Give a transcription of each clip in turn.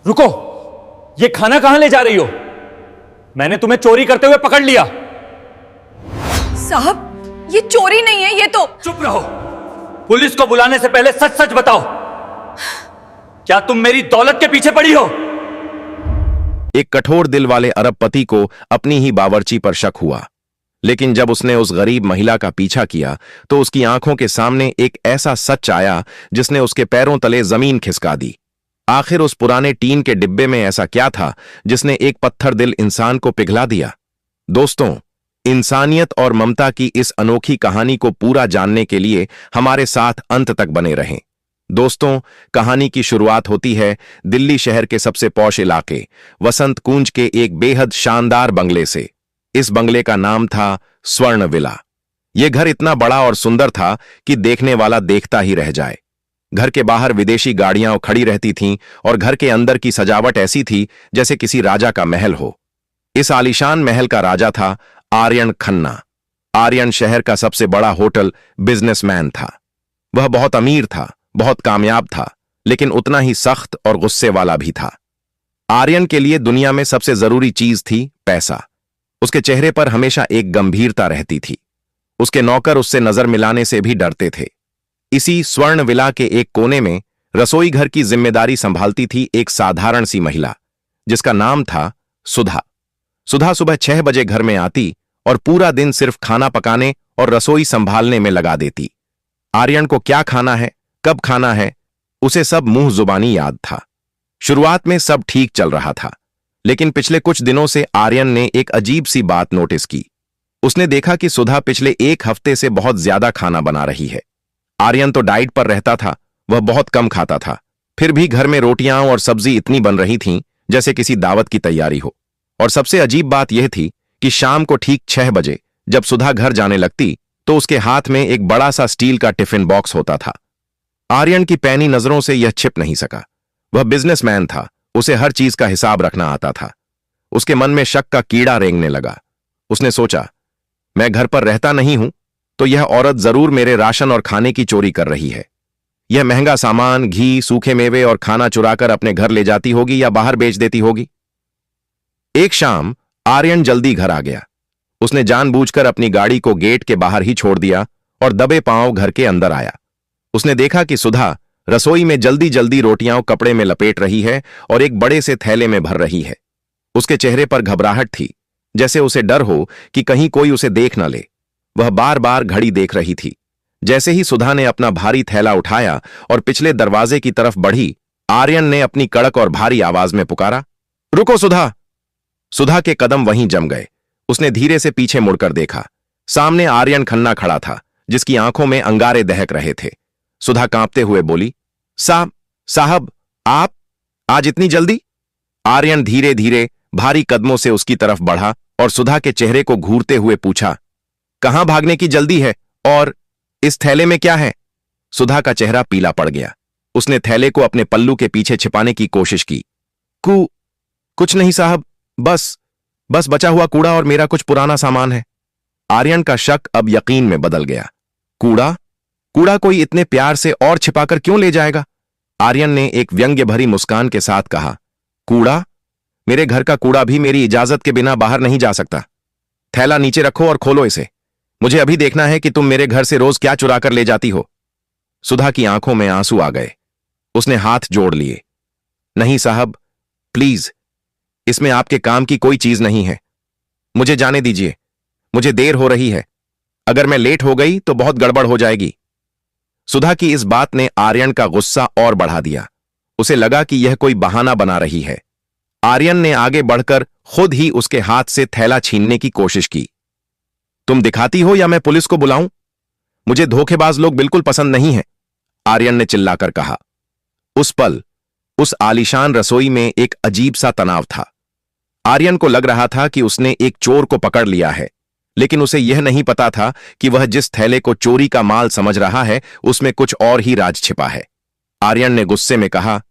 रुको, ये खाना कहां ले जा रही हो? मैंने तुम्हें चोरी करते हुए पकड़ लिया। साहब, ये चोरी नहीं है, ये तो। चुप रहो। पुलिस को बुलाने से पहले सच सच बताओ, क्या तुम मेरी दौलत के पीछे पड़ी हो? एक कठोर दिल वाले अरबपति को अपनी ही बावर्ची पर शक हुआ, लेकिन जब उसने उस गरीब महिला का पीछा किया तो उसकी आंखों के सामने एक ऐसा सच आया जिसने उसके पैरों तले जमीन खिसका दी। आखिर उस पुराने टीन के डिब्बे में ऐसा क्या था जिसने एक पत्थर दिल इंसान को पिघला दिया? दोस्तों, इंसानियत और ममता की इस अनोखी कहानी को पूरा जानने के लिए हमारे साथ अंत तक बने रहें। दोस्तों, कहानी की शुरुआत होती है दिल्ली शहर के सबसे पौश इलाके वसंत कुंज के एक बेहद शानदार बंगले से। इस बंगले का नाम था स्वर्ण विला। यह घर इतना बड़ा और सुंदर था कि देखने वाला देखता ही रह जाए। घर के बाहर विदेशी गाड़ियां खड़ी रहती थीं और घर के अंदर की सजावट ऐसी थी जैसे किसी राजा का महल हो। इस आलीशान महल का राजा था आर्यन खन्ना। आर्यन शहर का सबसे बड़ा होटल बिजनेसमैन था। वह बहुत अमीर था, बहुत कामयाब था, लेकिन उतना ही सख्त और गुस्से वाला भी था। आर्यन के लिए दुनिया में सबसे जरूरी चीज थी पैसा। उसके चेहरे पर हमेशा एक गंभीरता रहती थी। उसके नौकर उससे नजर मिलाने से भी डरते थे। इसी स्वर्ण विला के एक कोने में रसोई घर की जिम्मेदारी संभालती थी एक साधारण सी महिला जिसका नाम था सुधा। सुधा सुबह 6 बजे घर में आती और पूरा दिन सिर्फ खाना पकाने और रसोई संभालने में लगा देती। आर्यन को क्या खाना है, कब खाना है, उसे सब मुंह जुबानी याद था। शुरुआत में सब ठीक चल रहा था, लेकिन पिछले कुछ दिनों से आर्यन ने एक अजीब सी बात नोटिस की। उसने देखा कि सुधा पिछले 1 हफ्ते से बहुत ज्यादा खाना बना रही है। आर्यन तो डाइट पर रहता था, वह बहुत कम खाता था, फिर भी घर में रोटियां और सब्जी इतनी बन रही थीं जैसे किसी दावत की तैयारी हो। और सबसे अजीब बात यह थी कि शाम को ठीक 6 बजे जब सुधा घर जाने लगती तो उसके हाथ में एक बड़ा सा स्टील का टिफिन बॉक्स होता था। आर्यन की पैनी नजरों से यह छिप नहीं सका। वह बिजनेसमैन था, उसे हर चीज का हिसाब रखना आता था। उसके मन में शक का कीड़ा रेंगने लगा। उसने सोचा, मैं घर पर रहता नहीं हूं तो यह औरत जरूर मेरे राशन और खाने की चोरी कर रही है। यह महंगा सामान, घी, सूखे मेवे और खाना चुराकर अपने घर ले जाती होगी या बाहर बेच देती होगी। एक शाम आर्यन जल्दी घर आ गया। उसने जानबूझकर अपनी गाड़ी को गेट के बाहर ही छोड़ दिया और दबे पांव घर के अंदर आया। उसने देखा कि सुधा रसोई में जल्दी जल्दी रोटियां कपड़े में लपेट रही है और एक बड़े से थैले में भर रही है। उसके चेहरे पर घबराहट थी, जैसे उसे डर हो कि कहीं कोई उसे देख न ले। वह बार बार घड़ी देख रही थी। जैसे ही सुधा ने अपना भारी थैला उठाया और पिछले दरवाजे की तरफ बढ़ी, आर्यन ने अपनी कड़क और भारी आवाज में पुकारा, रुको सुधा। सुधा के कदम वहीं जम गए। उसने धीरे से पीछे मुड़कर देखा। सामने आर्यन खन्ना खड़ा था, जिसकी आंखों में अंगारे दहक रहे थे। सुधा कांपते हुए बोली, साहब, आप आज इतनी जल्दी? आर्यन धीरे धीरे भारी कदमों से उसकी तरफ बढ़ा और सुधा के चेहरे को घूरते हुए पूछा, कहां भागने की जल्दी है और इस थैले में क्या है? सुधा का चेहरा पीला पड़ गया। उसने थैले को अपने पल्लू के पीछे छिपाने की कोशिश की। कुछ नहीं साहब, बस बचा हुआ कूड़ा और मेरा कुछ पुराना सामान है। आर्यन का शक अब यकीन में बदल गया। कूड़ा कोई इतने प्यार से और छिपाकर क्यों ले जाएगा? आर्यन ने एक व्यंग्य भरी मुस्कान के साथ कहा, कूड़ा? मेरे घर का कूड़ा भी मेरी इजाजत के बिना बाहर नहीं जा सकता। थैला नीचे रखो और खोलो इसे। मुझे अभी देखना है कि तुम मेरे घर से रोज क्या चुरा कर ले जाती हो। सुधा की आंखों में आंसू आ गए। उसने हाथ जोड़ लिए। नहीं साहब, प्लीज, इसमें आपके काम की कोई चीज नहीं है। मुझे जाने दीजिए, मुझे देर हो रही है। अगर मैं लेट हो गई तो बहुत गड़बड़ हो जाएगी। सुधा की इस बात ने आर्यन का गुस्सा और बढ़ा दिया। उसे लगा कि यह कोई बहाना बना रही है। आर्यन ने आगे बढ़कर खुद ही उसके हाथ से थैला छीनने की कोशिश की। तुम दिखाती हो या मैं पुलिस को बुलाऊं? मुझे धोखेबाज लोग बिल्कुल पसंद नहीं हैं, आर्यन ने चिल्लाकर कहा। उस पल उस आलीशान रसोई में एक अजीब सा तनाव था। आर्यन को लग रहा था कि उसने एक चोर को पकड़ लिया है, लेकिन उसे यह नहीं पता था कि वह जिस थैले को चोरी का माल समझ रहा है उसमें कुछ और ही राज छिपा है। आर्यन ने गुस्से में कहा,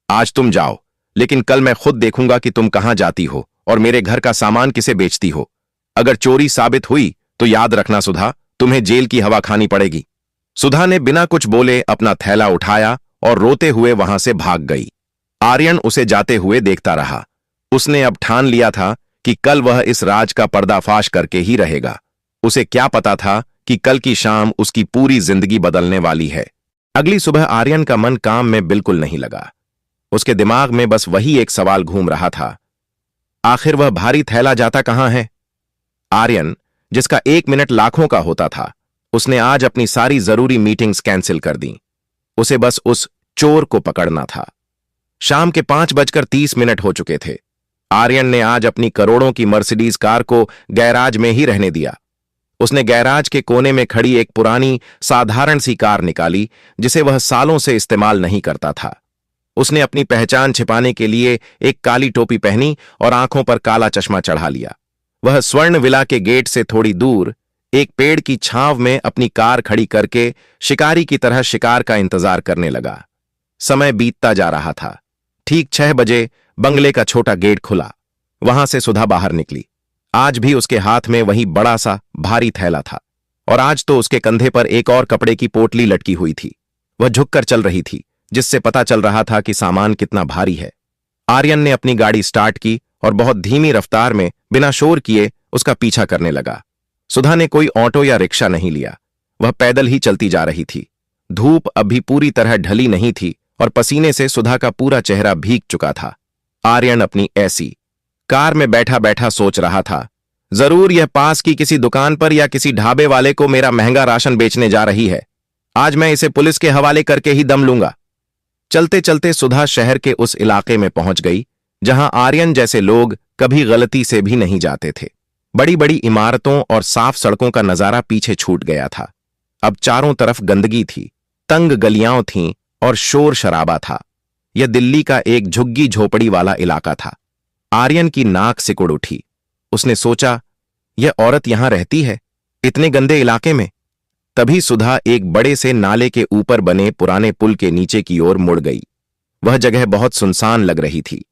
आज तुम जाओ, लेकिन कल मैं खुद देखूंगा कि तुम कहां जाती हो और मेरे घर का सामान किसे बेचती हो। अगर चोरी साबित हुई तो याद रखना सुधा, तुम्हें जेल की हवा खानी पड़ेगी। सुधा ने बिना कुछ बोले अपना थैला उठाया और रोते हुए वहां से भाग गई। आर्यन उसे जाते हुए देखता रहा। उसने अब ठान लिया था कि कल वह इस राज का पर्दाफाश करके ही रहेगा। उसे क्या पता था कि कल की शाम उसकी पूरी जिंदगी बदलने वाली है। अगली सुबह आर्यन का मन काम में बिल्कुल नहीं लगा। उसके दिमाग में बस वही एक सवाल घूम रहा था, आखिर वह भारी थैला जाता कहां है। आर्यन, जिसका 1 मिनट लाखों का होता था, उसने आज अपनी सारी जरूरी मीटिंग्स कैंसिल कर दी। उसे बस उस चोर को पकड़ना था। शाम के 5:30 हो चुके थे। आर्यन ने आज अपनी करोड़ों की मर्सिडीज कार को गैराज में ही रहने दिया। उसने गैराज के कोने में खड़ी एक पुरानी साधारण सी कार निकाली जिसे वह सालों से इस्तेमाल नहीं करता था। उसने अपनी पहचान छिपाने के लिए एक काली टोपी पहनी और आंखों पर काला चश्मा चढ़ा लिया। वह स्वर्ण विला के गेट से थोड़ी दूर एक पेड़ की छांव में अपनी कार खड़ी करके शिकारी की तरह शिकार का इंतजार करने लगा। समय बीतता जा रहा था। ठीक 6 बजे बंगले का छोटा गेट खुला। वहां से सुधा बाहर निकली। आज भी उसके हाथ में वही बड़ा सा भारी थैला था और आज तो उसके कंधे पर एक और कपड़े की पोटली लटकी हुई थी। वह झुककर चल रही थी, जिससे पता चल रहा था कि सामान कितना भारी है। आर्यन ने अपनी गाड़ी स्टार्ट की और बहुत धीमी रफ्तार में बिना शोर किए उसका पीछा करने लगा। सुधा ने कोई ऑटो या रिक्शा नहीं लिया। वह पैदल ही चलती जा रही थी। धूप अभी पूरी तरह ढली नहीं थी और पसीने से सुधा का पूरा चेहरा भीग चुका था। आर्यन अपनी ऐसी कार में बैठा बैठा सोच रहा था, जरूर यह पास की किसी दुकान पर या किसी ढाबे वाले को मेरा महंगा राशन बेचने जा रही है। आज मैं इसे पुलिस के हवाले करके ही दम लूंगा। चलते चलते सुधा शहर के उस इलाके में पहुंच गई जहां आर्यन जैसे लोग कभी गलती से भी नहीं जाते थे। बड़ी बड़ी इमारतों और साफ सड़कों का नजारा पीछे छूट गया था। अब चारों तरफ गंदगी थी, तंग गलियां थीं और शोर शराबा था। यह दिल्ली का एक झुग्गी झोपड़ी वाला इलाका था। आर्यन की नाक सिकुड़ उठी। उसने सोचा, यह औरत यहां रहती है इतने गंदे इलाके में। तभी सुधा एक बड़े से नाले के ऊपर बने पुराने पुल के नीचे की ओर मुड़ गई। वह जगह बहुत सुनसान लग रही थी।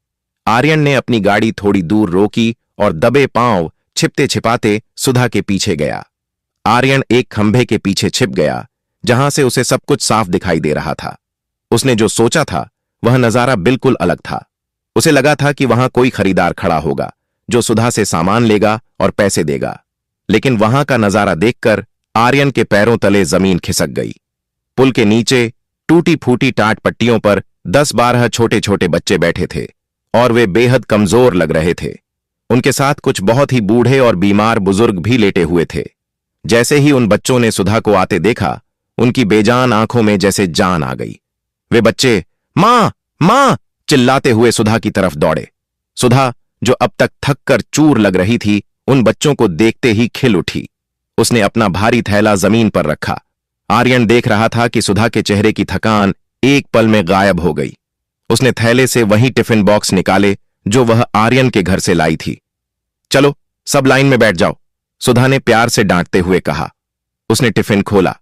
आर्यन ने अपनी गाड़ी थोड़ी दूर रोकी और दबे पांव छिपते छिपाते सुधा के पीछे गया। आर्यन एक खंभे के पीछे छिप गया जहां से उसे सब कुछ साफ दिखाई दे रहा था। उसने जो सोचा था वह नजारा बिल्कुल अलग था। उसे लगा था कि वहां कोई खरीदार खड़ा होगा जो सुधा से सामान लेगा और पैसे देगा, लेकिन वहां का नजारा देखकर आर्यन के पैरों तले जमीन खिसक गई। पुल के नीचे टूटी फूटी टाट पट्टियों पर 10-12 छोटे छोटे बच्चे बैठे थे और वे बेहद कमजोर लग रहे थे। उनके साथ कुछ बहुत ही बूढ़े और बीमार बुजुर्ग भी लेटे हुए थे। जैसे ही उन बच्चों ने सुधा को आते देखा, उनकी बेजान आंखों में जैसे जान आ गई। वे बच्चे मां मां चिल्लाते हुए सुधा की तरफ दौड़े। सुधा, जो अब तक थक कर चूर लग रही थी, उन बच्चों को देखते ही खिल उठी। उसने अपना भारी थैला जमीन पर रखा। आर्यन देख रहा था कि सुधा के चेहरे की थकान एक पल में गायब हो गई। उसने थैले से वही टिफिन बॉक्स निकाले जो वह आर्यन के घर से लाई थी। चलो, सब लाइन में बैठ जाओ, सुधा ने प्यार से डांटते हुए कहा। उसने टिफिन खोला।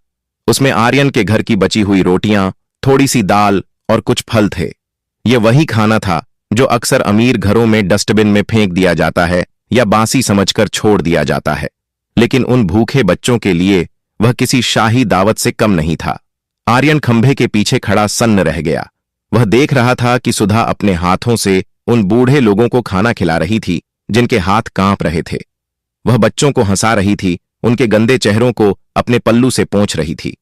उसमें आर्यन के घर की बची हुई रोटियां, थोड़ी सी दाल और कुछ फल थे। यह वही खाना था जो अक्सर अमीर घरों में डस्टबिन में फेंक दिया जाता है या बासी समझकर छोड़ दिया जाता है, लेकिन उन भूखे बच्चों के लिए वह किसी शाही दावत से कम नहीं था। आर्यन खंभे के पीछे खड़ा सन्न रह गया। वह देख रहा था कि सुधा अपने हाथों से उन बूढ़े लोगों को खाना खिला रही थी जिनके हाथ कांप रहे थे। वह बच्चों को हंसा रही थी, उनके गंदे चेहरों को अपने पल्लू से पोंछ रही थी।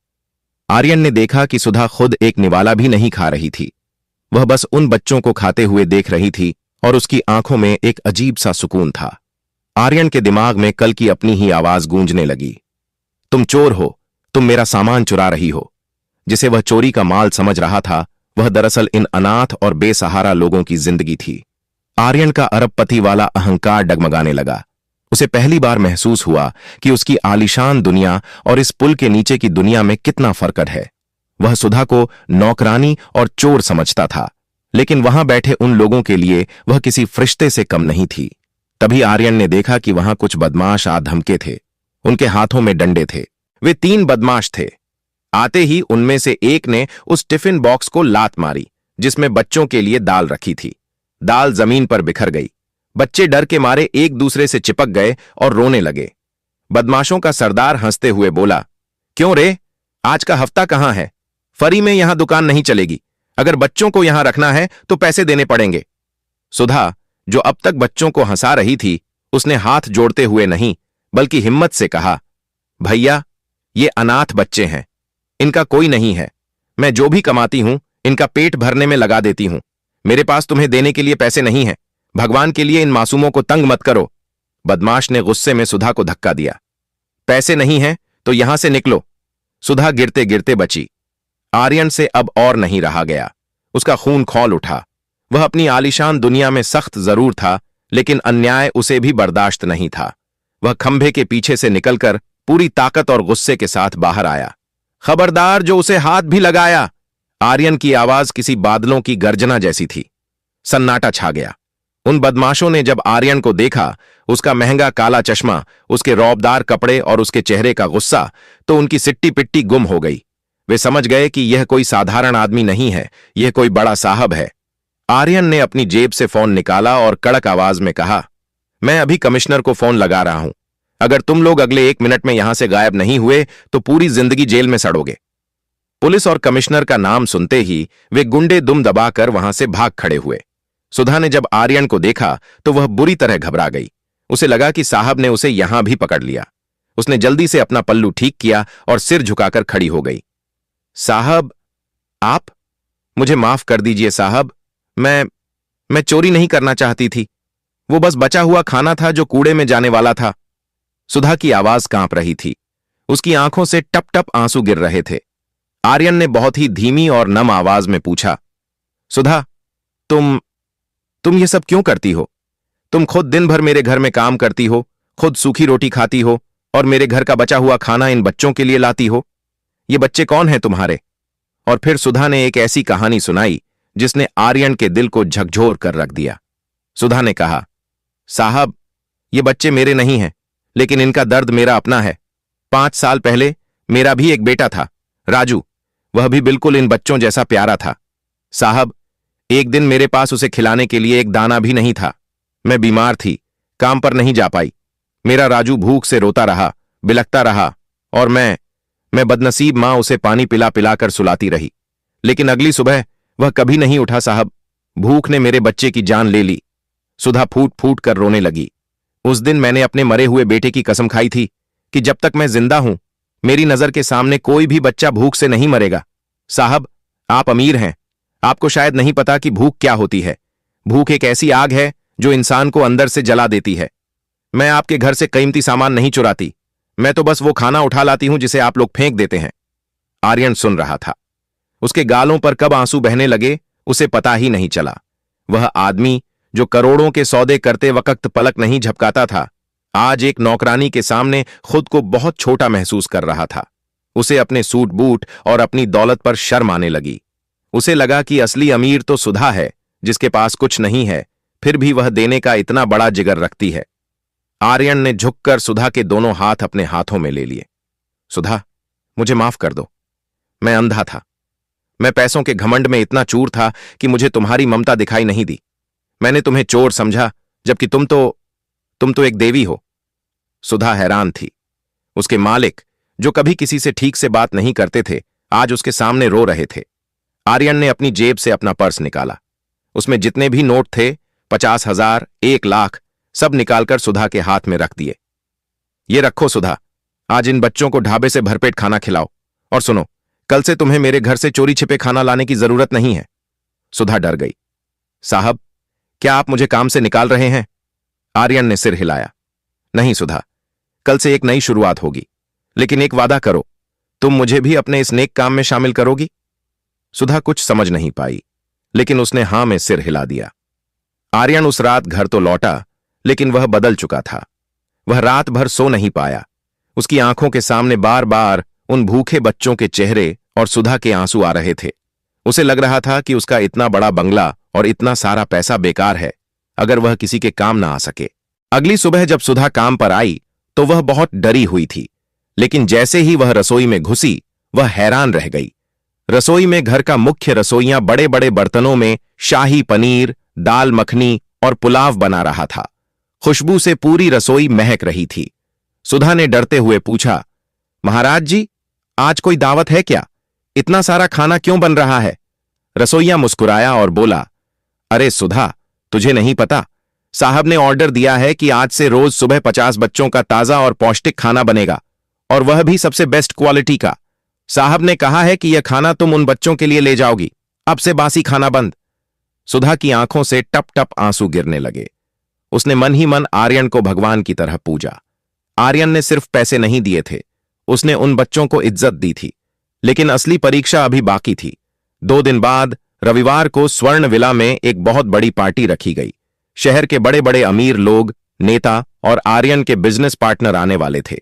आर्यन ने देखा कि सुधा खुद एक निवाला भी नहीं खा रही थी। वह बस उन बच्चों को खाते हुए देख रही थी और उसकी आंखों में एक अजीब सा सुकून था। आर्यन के दिमाग में कल की अपनी ही आवाज गूंजने लगी, तुम चोर हो, तुम मेरा सामान चुरा रही हो। जिसे वह चोरी का माल समझ रहा था, वह दरअसल इन अनाथ और बेसहारा लोगों की जिंदगी थी। आर्यन का अरबपति वाला अहंकार डगमगाने लगा। उसे पहली बार महसूस हुआ कि उसकी आलीशान दुनिया और इस पुल के नीचे की दुनिया में कितना फर्क है। वह सुधा को नौकरानी और चोर समझता था, लेकिन वहां बैठे उन लोगों के लिए वह किसी फरिश्ते से कम नहीं थी। तभी आर्यन ने देखा कि वहां कुछ बदमाश आ धमके थे। उनके हाथों में डंडे थे। वे 3 बदमाश थे। आते ही उनमें से एक ने उस टिफिन बॉक्स को लात मारी जिसमें बच्चों के लिए दाल रखी थी। दाल जमीन पर बिखर गई। बच्चे डर के मारे एक दूसरे से चिपक गए और रोने लगे। बदमाशों का सरदार हंसते हुए बोला, क्यों रे, आज का हफ्ता कहां है? फरी में यहां दुकान नहीं चलेगी। अगर बच्चों को यहां रखना है तो पैसे देने पड़ेंगे। सुधा, जो अब तक बच्चों को हंसा रही थी, उसने हाथ जोड़ते हुए नहीं बल्कि हिम्मत से कहा, भैया, ये अनाथ बच्चे हैं, इनका कोई नहीं है। मैं जो भी कमाती हूं इनका पेट भरने में लगा देती हूं। मेरे पास तुम्हें देने के लिए पैसे नहीं हैं। भगवान के लिए इन मासूमों को तंग मत करो। बदमाश ने गुस्से में सुधा को धक्का दिया। पैसे नहीं हैं तो यहां से निकलो। सुधा गिरते गिरते बची। आर्यन से अब और नहीं रहा गया। उसका खून खौल उठा। वह अपनी आलीशान दुनिया में सख्त जरूर था, लेकिन अन्याय उसे भी बर्दाश्त नहीं था। वह खंभे के पीछे से निकलकर पूरी ताकत और गुस्से के साथ बाहर आया। खबरदार जो उसे हाथ भी लगाया। आर्यन की आवाज किसी बादलों की गर्जना जैसी थी। सन्नाटा छा गया। उन बदमाशों ने जब आर्यन को देखा, उसका महंगा काला चश्मा, उसके रौबदार कपड़े और उसके चेहरे का गुस्सा, तो उनकी सिट्टी पिट्टी गुम हो गई। वे समझ गए कि यह कोई साधारण आदमी नहीं है, यह कोई बड़ा साहब है। आर्यन ने अपनी जेब से फोन निकाला और कड़क आवाज में कहा, मैं अभी कमिश्नर को फोन लगा रहा हूं। अगर तुम लोग अगले 1 मिनट में यहां से गायब नहीं हुए तो पूरी जिंदगी जेल में सड़ोगे। पुलिस और कमिश्नर का नाम सुनते ही वे गुंडे दुम दबाकर वहां से भाग खड़े हुए। सुधा ने जब आर्यन को देखा तो वह बुरी तरह घबरा गई। उसे लगा कि साहब ने उसे यहां भी पकड़ लिया। उसने जल्दी से अपना पल्लू ठीक किया और सिर झुकाकर खड़ी हो गई। साहब, आप? मुझे माफ कर दीजिए साहब, मैं चोरी नहीं करना चाहती थी। वो बस बचा हुआ खाना था जो कूड़े में जाने वाला था। सुधा की आवाज कांप रही थी। उसकी आंखों से टप टप आंसू गिर रहे थे। आर्यन ने बहुत ही धीमी और नम आवाज में पूछा, सुधा, तुम ये सब क्यों करती हो? तुम खुद दिन भर मेरे घर में काम करती हो, खुद सूखी रोटी खाती हो और मेरे घर का बचा हुआ खाना इन बच्चों के लिए लाती हो। ये बच्चे कौन हैं तुम्हारे? और फिर सुधा ने एक ऐसी कहानी सुनाई जिसने आर्यन के दिल को झकझोर कर रख दिया। सुधा ने कहा, साहब, ये बच्चे मेरे नहीं हैं, लेकिन इनका दर्द मेरा अपना है। 5 साल पहले मेरा भी एक बेटा था, राजू। वह भी बिल्कुल इन बच्चों जैसा प्यारा था। साहब, एक दिन मेरे पास उसे खिलाने के लिए एक दाना भी नहीं था। मैं बीमार थी, काम पर नहीं जा पाई। मेरा राजू भूख से रोता रहा, बिलखता रहा, और मैं बदनसीब मां उसे पानी पिला पिलाकर सुलाती रही। लेकिन अगली सुबह वह कभी नहीं उठा साहब। भूख ने मेरे बच्चे की जान ले ली। सुधा फूट फूट कर रोने लगी। उस दिन मैंने अपने मरे हुए बेटे की कसम खाई थी कि जब तक मैं जिंदा हूं, मेरी नजर के सामने कोई भी बच्चा भूख से नहीं मरेगा। साहब, आप अमीर हैं, आपको शायद नहीं पता कि भूख क्या होती है। भूख एक ऐसी आग है जो इंसान को अंदर से जला देती है। मैं आपके घर से कीमती सामान नहीं चुराती, मैं तो बस वो खाना उठा लाती हूं जिसे आप लोग फेंक देते हैं। आर्यन सुन रहा था। उसके गालों पर कब आंसू बहने लगे उसे पता ही नहीं चला। वह आदमी जो करोड़ों के सौदे करते वक्त पलक नहीं झपकाता था, आज एक नौकरानी के सामने खुद को बहुत छोटा महसूस कर रहा था। उसे अपने सूट बूट और अपनी दौलत पर शर्म आने लगी। उसे लगा कि असली अमीर तो सुधा है, जिसके पास कुछ नहीं है, फिर भी वह देने का इतना बड़ा जिगर रखती है। आर्यन ने झुककर सुधा के दोनों हाथ अपने हाथों में ले लिए। सुधा, मुझे माफ कर दो। मैं अंधा था। मैं पैसों के घमंड में इतना चूर था कि मुझे तुम्हारी ममता दिखाई नहीं दी। मैंने तुम्हें चोर समझा, जबकि तुम तो एक देवी हो। सुधा हैरान थी। उसके मालिक, जो कभी किसी से ठीक से बात नहीं करते थे, आज उसके सामने रो रहे थे। आर्यन ने अपनी जेब से अपना पर्स निकाला। उसमें जितने भी नोट थे, 50,000, 1 लाख, सब निकालकर सुधा के हाथ में रख दिए। ये रखो सुधा, आज इन बच्चों को ढाबे से भरपेट खाना खिलाओ। और सुनो, कल से तुम्हें मेरे घर से चोरी छिपे खाना लाने की जरूरत नहीं है। सुधा डर गई। साहब, क्या आप मुझे काम से निकाल रहे हैं? आर्यन ने सिर हिलाया। नहीं सुधा, कल से एक नई शुरुआत होगी, लेकिन एक वादा करो, तुम मुझे भी अपने इस नेक काम में शामिल करोगी? सुधा कुछ समझ नहीं पाई, लेकिन उसने हां में सिर हिला दिया। आर्यन उस रात घर तो लौटा, लेकिन वह बदल चुका था। वह रात भर सो नहीं पाया। उसकी आंखों के सामने बार बार उन भूखे बच्चों के चेहरे और सुधा के आंसू आ रहे थे। उसे लग रहा था कि उसका इतना बड़ा बंगला और इतना सारा पैसा बेकार है, अगर वह किसी के काम ना आ सके। अगली सुबह जब सुधा काम पर आई तो वह बहुत डरी हुई थी, लेकिन जैसे ही वह रसोई में घुसी, वह हैरान रह गई। रसोई में घर का मुख्य रसोइया बड़े बड़े बर्तनों में शाही पनीर, दाल मखनी और पुलाव बना रहा था। खुशबू से पूरी रसोई महक रही थी। सुधा ने डरते हुए पूछा, महाराज जी, आज कोई दावत है क्या? इतना सारा खाना क्यों बन रहा है? रसोइया मुस्कुराया और बोला, अरे सुधा, तुझे नहीं पता, साहब ने ऑर्डर दिया है कि आज से रोज सुबह 50 बच्चों का ताजा और पौष्टिक खाना बनेगा, और वह भी सबसे बेस्ट क्वालिटी का। साहब ने कहा है कि यह खाना तुम उन बच्चों के लिए ले जाओगी। अब से बासी खाना बंद। सुधा की आंखों से टप टप आंसू गिरने लगे। उसने मन ही मन आर्यन को भगवान की तरह पूजा। आर्यन ने सिर्फ पैसे नहीं दिए थे, उसने उन बच्चों को इज्जत दी थी। लेकिन असली परीक्षा अभी बाकी थी। 2 दिन बाद रविवार को स्वर्ण विला में एक बहुत बड़ी पार्टी रखी गई। शहर के बड़े बड़े अमीर लोग, नेता और आर्यन के बिजनेस पार्टनर आने वाले थे।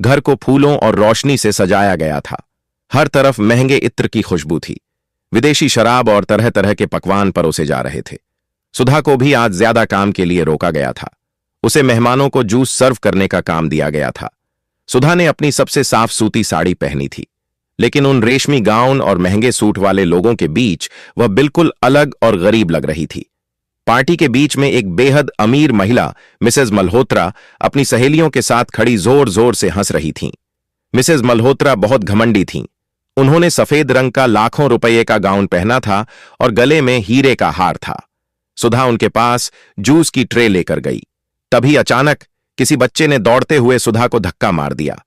घर को फूलों और रोशनी से सजाया गया था। हर तरफ महंगे इत्र की खुशबू थी। विदेशी शराब और तरह तरह के पकवान परोसे जा रहे थे। सुधा को भी आज ज्यादा काम के लिए रोका गया था। उसे मेहमानों को जूस सर्व करने का काम दिया गया था। सुधा ने अपनी सबसे साफ सूती साड़ी पहनी थी, लेकिन उन रेशमी गाउन और महंगे सूट वाले लोगों के बीच वह बिल्कुल अलग और गरीब लग रही थी। पार्टी के बीच में एक बेहद अमीर महिला मिसेज मल्होत्रा अपनी सहेलियों के साथ खड़ी जोर जोर से हंस रही थीं। मिसेज मल्होत्रा बहुत घमंडी थीं। उन्होंने सफेद रंग का लाखों रुपये का गाउन पहना था और गले में हीरे का हार था। सुधा उनके पास जूस की ट्रे लेकर गई। तभी अचानक किसी बच्चे ने दौड़ते हुए सुधा को धक्का मार दिया।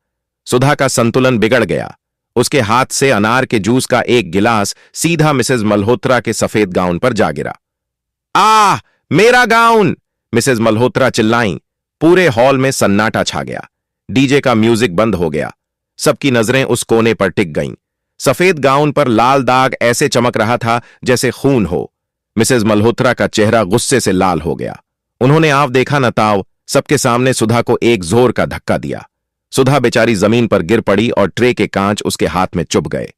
सुधा का संतुलन बिगड़ गया। उसके हाथ से अनार के जूस का एक गिलास सीधा मिसेज मल्होत्रा के सफेद गाउन पर जा गिरा। आ, मेरा गाउन! मिसेज मल्होत्रा चिल्लाईं। पूरे हॉल में सन्नाटा छा गया। डीजे का म्यूजिक बंद हो गया। सबकी नजरें उस कोने पर टिक गईं। सफेद गाउन पर लाल दाग ऐसे चमक रहा था जैसे खून हो। मिसेज मल्होत्रा का चेहरा गुस्से से लाल हो गया। उन्होंने आव देखा न ताव सबके सामने सुधा को एक जोर का धक्का दिया। सुधा बेचारी जमीन पर गिर पड़ी और ट्रे के कांच उसके हाथ में चुभ गए।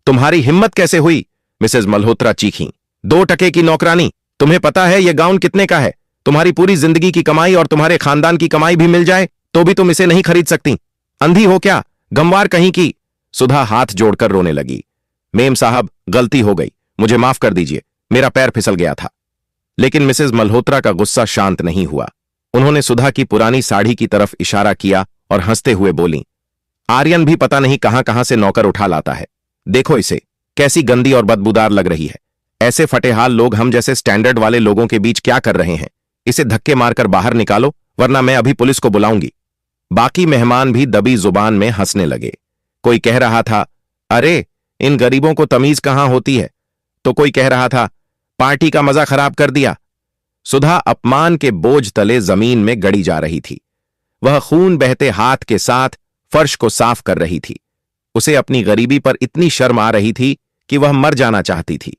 तुम्हारी हिम्मत कैसे हुई? मिसेज मल्होत्रा चीखीं। 2 टके की नौकरानी! तुम्हें पता है यह गाउन कितने का है? तुम्हारी पूरी जिंदगी की कमाई और तुम्हारे खानदान की कमाई भी मिल जाए तो भी तुम इसे नहीं खरीद सकती। अंधी हो क्या? गंवार कहीं की! सुधा हाथ जोड़कर रोने लगी। मेम साहब, गलती हो गई, मुझे माफ कर दीजिए, मेरा पैर फिसल गया था। लेकिन मिसेज मल्होत्रा का गुस्सा शांत नहीं हुआ। उन्होंने सुधा की पुरानी साड़ी की तरफ इशारा किया और हंसते हुए बोली, आर्यन भी पता नहीं कहां कहां से नौकर उठा लाता है। देखो इसे, कैसी गंदी और बदबूदार लग रही है। ऐसे फटेहाल लोग हम जैसे स्टैंडर्ड वाले लोगों के बीच क्या कर रहे हैं? इसे धक्के मारकर बाहर निकालो, वरना मैं अभी पुलिस को बुलाऊंगी। बाकी मेहमान भी दबी जुबान में हंसने लगे। कोई कह रहा था, अरे इन गरीबों को तमीज कहां होती है, तो कोई कह रहा था, पार्टी का मजा खराब कर दिया। सुधा अपमान के बोझ तले जमीन में गड़ी जा रही थी। वह खून बहते हाथ के साथ फर्श को साफ कर रही थी। उसे अपनी गरीबी पर इतनी शर्म आ रही थी कि वह मर जाना चाहती थी।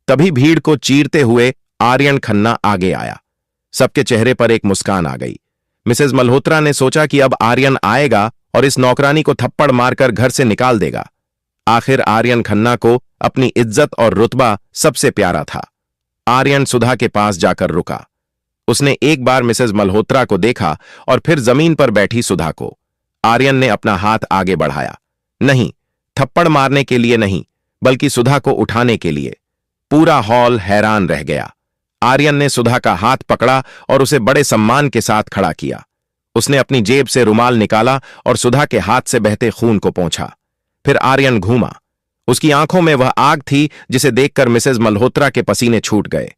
तभी भीड़ को चीरते हुए आर्यन खन्ना आगे आया। सबके चेहरे पर एक मुस्कान आ गई। मिसेज मल्होत्रा ने सोचा कि अब आर्यन आएगा और इस नौकरानी को थप्पड़ मारकर घर से निकाल देगा। आखिर आर्यन खन्ना को अपनी इज्जत और रुतबा सबसे प्यारा था। आर्यन सुधा के पास जाकर रुका। उसने एक बार मिसेज मल्होत्रा को देखा और फिर जमीन पर बैठी सुधा को। आर्यन ने अपना हाथ आगे बढ़ाया। नहीं, थप्पड़ मारने के लिए नहीं, बल्कि सुधा को उठाने के लिए। पूरा हॉल हैरान रह गया। आर्यन ने सुधा का हाथ पकड़ा और उसे बड़े सम्मान के साथ खड़ा किया। उसने अपनी जेब से रुमाल निकाला और सुधा के हाथ से बहते खून को पोंछा। फिर आर्यन घूमा। उसकी आंखों में वह आग थी जिसे देखकर मिसेज मल्होत्रा के पसीने छूट गए।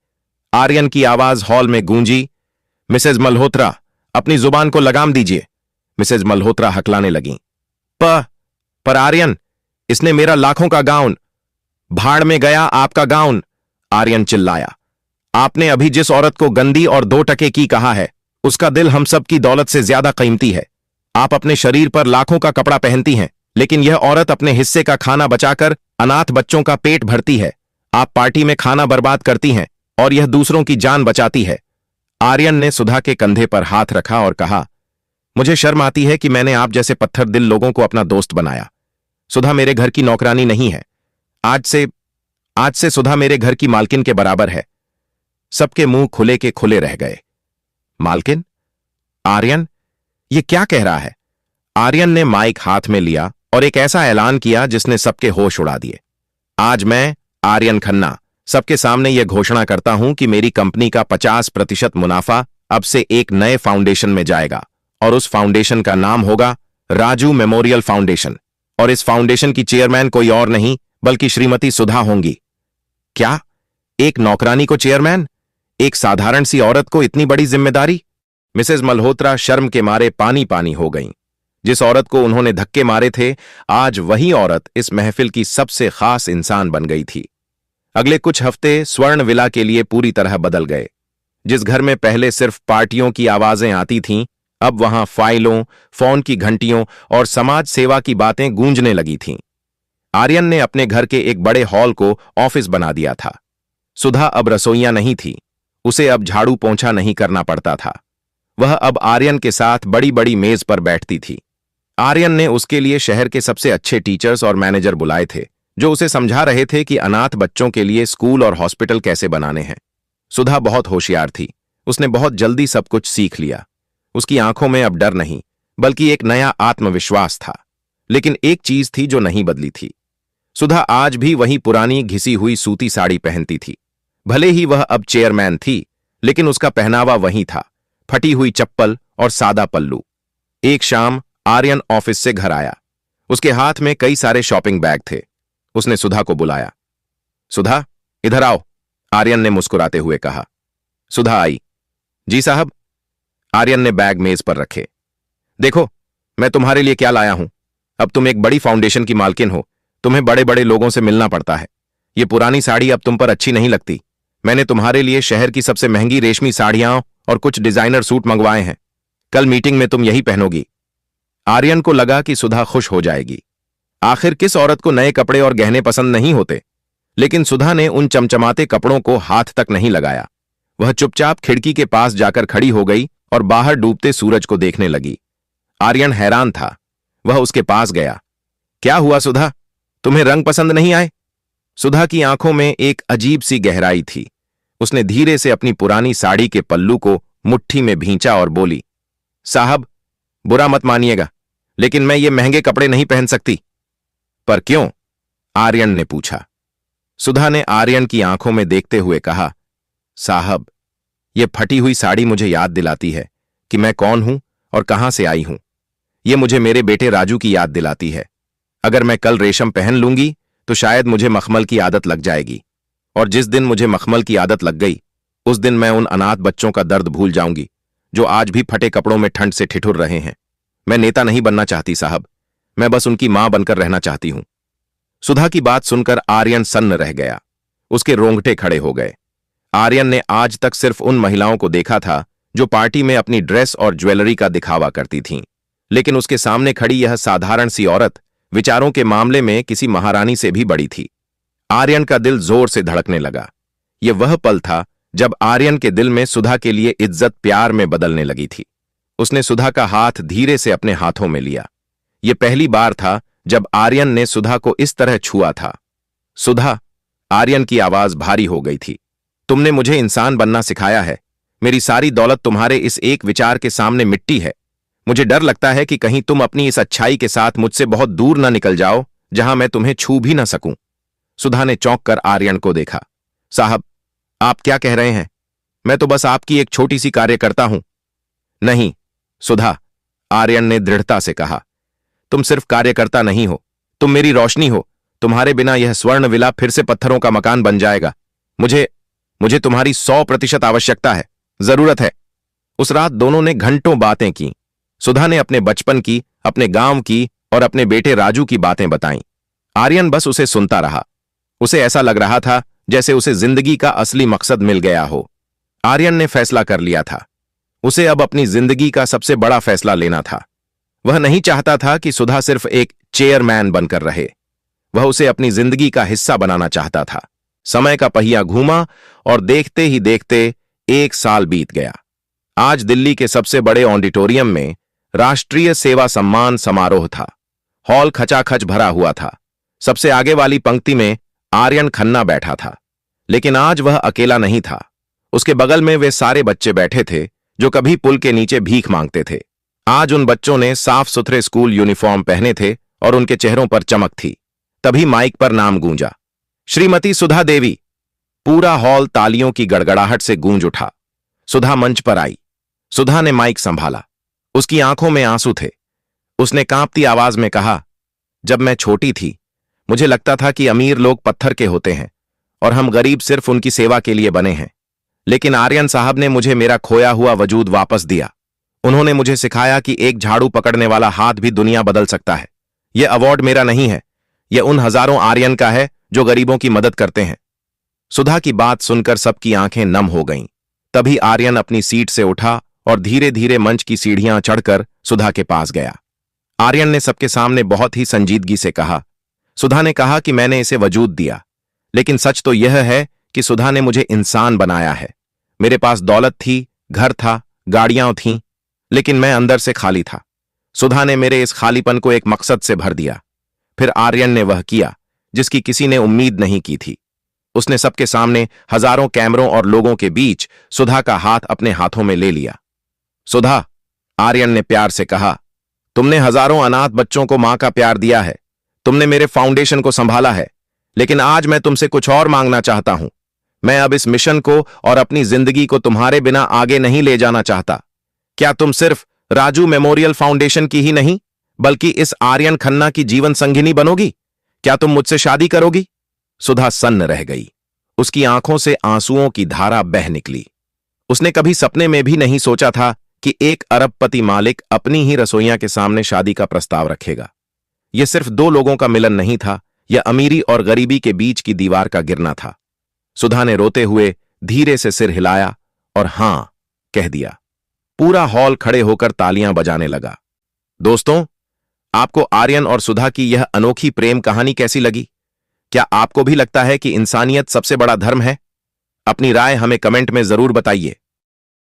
आर्यन की आवाज हॉल में गूंजी, मिसेज मल्होत्रा, अपनी जुबान को लगाम दीजिए। मिसेज मल्होत्रा हकलाने लगीं। पर आर्यन, इसने मेरा लाखों का गाउन! भाड़ में गया आपका गाउन! आर्यन चिल्लाया। आपने अभी जिस औरत को गंदी और 2 टके की कहा है, उसका दिल हम सब की दौलत से ज्यादा कीमती है। आप अपने शरीर पर लाखों का कपड़ा पहनती हैं, लेकिन यह औरत अपने हिस्से का खाना बचाकर अनाथ बच्चों का पेट भरती है। आप पार्टी में खाना बर्बाद करती हैं और यह दूसरों की जान बचाती है। आर्यन ने सुधा के कंधे पर हाथ रखा और कहा, मुझे शर्म आती है कि मैंने आप जैसे पत्थर दिल लोगों को अपना दोस्त बनाया। सुधा मेरे घर की नौकरानी नहीं है। आज से सुधा मेरे घर की मालकिन के बराबर है। सबके मुंह खुले के खुले रह गए। मालकिन? आर्यन, ये क्या कह रहा है? आर्यन ने माइक हाथ में लिया और एक ऐसा ऐलान किया जिसने सबके होश उड़ा दिए। आज मैं, आर्यन खन्ना, सबके सामने यह घोषणा करता हूं कि मेरी कंपनी का 50% मुनाफा अब से एक नए फाउंडेशन में जाएगा और उस फाउंडेशन का नाम होगा राजू मेमोरियल फाउंडेशन। और इस फाउंडेशन की चेयरमैन कोई और नहीं बल्कि श्रीमती सुधा होंगी। क्या? एक नौकरानी को चेयरमैन, एक साधारण सी औरत को इतनी बड़ी जिम्मेदारी। मिसेज मल्होत्रा शर्म के मारे पानी पानी हो गईं। जिस औरत को उन्होंने धक्के मारे थे, आज वही औरत इस महफिल की सबसे खास इंसान बन गई थी। अगले कुछ हफ्ते स्वर्ण विला के लिए पूरी तरह बदल गए। जिस घर में पहले सिर्फ पार्टियों की आवाजें आती थीं, अब वहां फाइलों, फोन की घंटियों और समाज सेवा की बातें गूंजने लगी थीं। आर्यन ने अपने घर के एक बड़े हॉल को ऑफिस बना दिया था। सुधा अब रसोइयां नहीं थी, उसे अब झाड़ू पोंछा नहीं करना पड़ता था। वह अब आर्यन के साथ बड़ी बड़ी मेज पर बैठती थी। आर्यन ने उसके लिए शहर के सबसे अच्छे टीचर्स और मैनेजर बुलाए थे, जो उसे समझा रहे थे कि अनाथ बच्चों के लिए स्कूल और हॉस्पिटल कैसे बनाने हैं। सुधा बहुत होशियार थी, उसने बहुत जल्दी सब कुछ सीख लिया। उसकी आंखों में अब डर नहीं, बल्कि एक नया आत्मविश्वास था। लेकिन एक चीज थी जो नहीं बदली थी। सुधा आज भी वही पुरानी घिसी हुई सूती साड़ी पहनती थी। भले ही वह अब चेयरमैन थी, लेकिन उसका पहनावा वही था, फटी हुई चप्पल और सादा पल्लू। एक शाम आर्यन ऑफिस से घर आया। उसके हाथ में कई सारे शॉपिंग बैग थे। उसने सुधा को बुलाया। सुधा, इधर आओ, आर्यन ने मुस्कुराते हुए कहा। सुधा आई। जी साहब। आर्यन ने बैग मेज पर रखे। देखो, मैं तुम्हारे लिए क्या लाया हूं। अब तुम एक बड़ी फाउंडेशन की मालकिन हो, तुम्हें बड़े बड़े लोगों से मिलना पड़ता है। ये पुरानी साड़ी अब तुम पर अच्छी नहीं लगती। मैंने तुम्हारे लिए शहर की सबसे महंगी रेशमी साड़ियां और कुछ डिजाइनर सूट मंगवाए हैं। कल मीटिंग में तुम यही पहनोगी। आर्यन को लगा कि सुधा खुश हो जाएगी। आखिर किस औरत को नए कपड़े और गहने पसंद नहीं होते। लेकिन सुधा ने उन चमचमाते कपड़ों को हाथ तक नहीं लगाया। वह चुपचाप खिड़की के पास जाकर खड़ी हो गई और बाहर डूबते सूरज को देखने लगी। आर्यन हैरान था। वह उसके पास गया। क्या हुआ सुधा, तुम्हें रंग पसंद नहीं आए? सुधा की आंखों में एक अजीब सी गहराई थी। उसने धीरे से अपनी पुरानी साड़ी के पल्लू को मुट्ठी में भींचा और बोली, साहब, बुरा मत मानिएगा, लेकिन मैं ये महंगे कपड़े नहीं पहन सकती। पर क्यों? आर्यन ने पूछा। सुधा ने आर्यन की आंखों में देखते हुए कहा, साहब, यह फटी हुई साड़ी मुझे याद दिलाती है कि मैं कौन हूं और कहां से आई हूं। यह मुझे मेरे बेटे राजू की याद दिलाती है। अगर मैं कल रेशम पहन लूंगी तो शायद मुझे मखमल की आदत लग जाएगी, और जिस दिन मुझे मखमल की आदत लग गई, उस दिन मैं उन अनाथ बच्चों का दर्द भूल जाऊंगी जो आज भी फटे कपड़ों में ठंड से ठिठुर रहे हैं। मैं नेता नहीं बनना चाहती साहब, मैं बस उनकी मां बनकर रहना चाहती हूं। सुधा की बात सुनकर आर्यन सन्न रह गया। उसके रोंगटे खड़े हो गए। आर्यन ने आज तक सिर्फ उन महिलाओं को देखा था जो पार्टी में अपनी ड्रेस और ज्वेलरी का दिखावा करती थीं, लेकिन उसके सामने खड़ी यह साधारण सी औरत विचारों के मामले में किसी महारानी से भी बड़ी थी। आर्यन का दिल जोर से धड़कने लगा। यह वह पल था जब आर्यन के दिल में सुधा के लिए इज्जत प्यार में बदलने लगी थी। उसने सुधा का हाथ धीरे से अपने हाथों में लिया। यह पहली बार था जब आर्यन ने सुधा को इस तरह छुआ था। सुधा, आर्यन की आवाज भारी हो गई थी, तुमने मुझे इंसान बनना सिखाया है। मेरी सारी दौलत तुम्हारे इस एक विचार के सामने मिट्टी है। मुझे डर लगता है कि कहीं तुम अपनी इस अच्छाई के साथ मुझसे बहुत दूर न निकल जाओ, जहां मैं तुम्हें छू भी न सकूं। सुधा ने चौंक कर आर्यन को देखा। साहब, आप क्या कह रहे हैं? मैं तो बस आपकी एक छोटी सी कार्यकर्ता हूं। नहीं सुधा, आर्यन ने दृढ़ता से कहा, तुम सिर्फ कार्यकर्ता नहीं हो, तुम मेरी रोशनी हो। तुम्हारे बिना यह स्वर्ण विला फिर से पत्थरों का मकान बन जाएगा। मुझे तुम्हारी 100% आवश्यकता है, जरूरत है। उस रात दोनों ने घंटों बातें की। सुधा ने अपने बचपन की, अपने गांव की और अपने बेटे राजू की बातें बताईं। आर्यन बस उसे सुनता रहा। उसे ऐसा लग रहा था जैसे उसे जिंदगी का असली मकसद मिल गया हो। आर्यन ने फैसला कर लिया था। उसे अब अपनी जिंदगी का सबसे बड़ा फैसला लेना था। वह नहीं चाहता था कि सुधा सिर्फ एक चेयरमैन बनकर रहे। वह उसे अपनी जिंदगी का हिस्सा बनाना चाहता था। समय का पहिया घूमा और देखते ही देखते 1 साल बीत गया। आज दिल्ली के सबसे बड़े ऑडिटोरियम में राष्ट्रीय सेवा सम्मान समारोह था। हॉल खचाखच भरा हुआ था। सबसे आगे वाली पंक्ति में आर्यन खन्ना बैठा था, लेकिन आज वह अकेला नहीं था। उसके बगल में वे सारे बच्चे बैठे थे जो कभी पुल के नीचे भीख मांगते थे। आज उन बच्चों ने साफ सुथरे स्कूल यूनिफॉर्म पहने थे और उनके चेहरों पर चमक थी। तभी माइक पर नाम गूंजा, श्रीमती सुधा देवी। पूरा हॉल तालियों की गड़गड़ाहट से गूंज उठा। सुधा मंच पर आई। सुधा ने माइक संभाला। उसकी आंखों में आंसू थे। उसने कांपती आवाज में कहा, जब मैं छोटी थी मुझे लगता था कि अमीर लोग पत्थर के होते हैं और हम गरीब सिर्फ उनकी सेवा के लिए बने हैं। लेकिन आर्यन साहब ने मुझे मेरा खोया हुआ वजूद वापस दिया। उन्होंने मुझे सिखाया कि एक झाड़ू पकड़ने वाला हाथ भी दुनिया बदल सकता है। यह अवार्ड मेरा नहीं है, यह उन हजारों आर्यन का है जो गरीबों की मदद करते हैं। सुधा की बात सुनकर सबकी आंखें नम हो गईं। तभी आर्यन अपनी सीट से उठा और धीरे धीरे मंच की सीढ़ियां चढ़कर सुधा के पास गया। आर्यन ने सबके सामने बहुत ही संजीदगी से कहा, सुधा ने कहा कि मैंने इसे वजूद दिया, लेकिन सच तो यह है कि सुधा ने मुझे इंसान बनाया है। मेरे पास दौलत थी, घर था, गाड़ियां थीं, लेकिन मैं अंदर से खाली था। सुधा ने मेरे इस खालीपन को एक मकसद से भर दिया। फिर आर्यन ने वह किया जिसकी किसी ने उम्मीद नहीं की थी। उसने सबके सामने हजारों कैमरों और लोगों के बीच सुधा का हाथ अपने हाथों में ले लिया। सुधा, आर्यन ने प्यार से कहा, तुमने हजारों अनाथ बच्चों को मां का प्यार दिया है, तुमने मेरे फाउंडेशन को संभाला है, लेकिन आज मैं तुमसे कुछ और मांगना चाहता हूं। मैं अब इस मिशन को और अपनी जिंदगी को तुम्हारे बिना आगे नहीं ले जाना चाहता। क्या तुम सिर्फ राजू मेमोरियल फाउंडेशन की ही नहीं, बल्कि इस आर्यन खन्ना की जीवन संगिनी बनोगी? क्या तुम मुझसे शादी करोगी? सुधा सन्न रह गई। उसकी आंखों से आंसुओं की धारा बह निकली। उसने कभी सपने में भी नहीं सोचा था कि एक अरबपति मालिक अपनी ही रसोइया के सामने शादी का प्रस्ताव रखेगा। यह सिर्फ दो लोगों का मिलन नहीं था, यह अमीरी और गरीबी के बीच की दीवार का गिरना था। सुधा ने रोते हुए धीरे से सिर हिलाया और हां कह दिया। पूरा हॉल खड़े होकर तालियां बजाने लगा। दोस्तों, आपको आर्यन और सुधा की यह अनोखी प्रेम कहानी कैसी लगी? क्या आपको भी लगता है कि इंसानियत सबसे बड़ा धर्म है? अपनी राय हमें कमेंट में जरूर बताइए।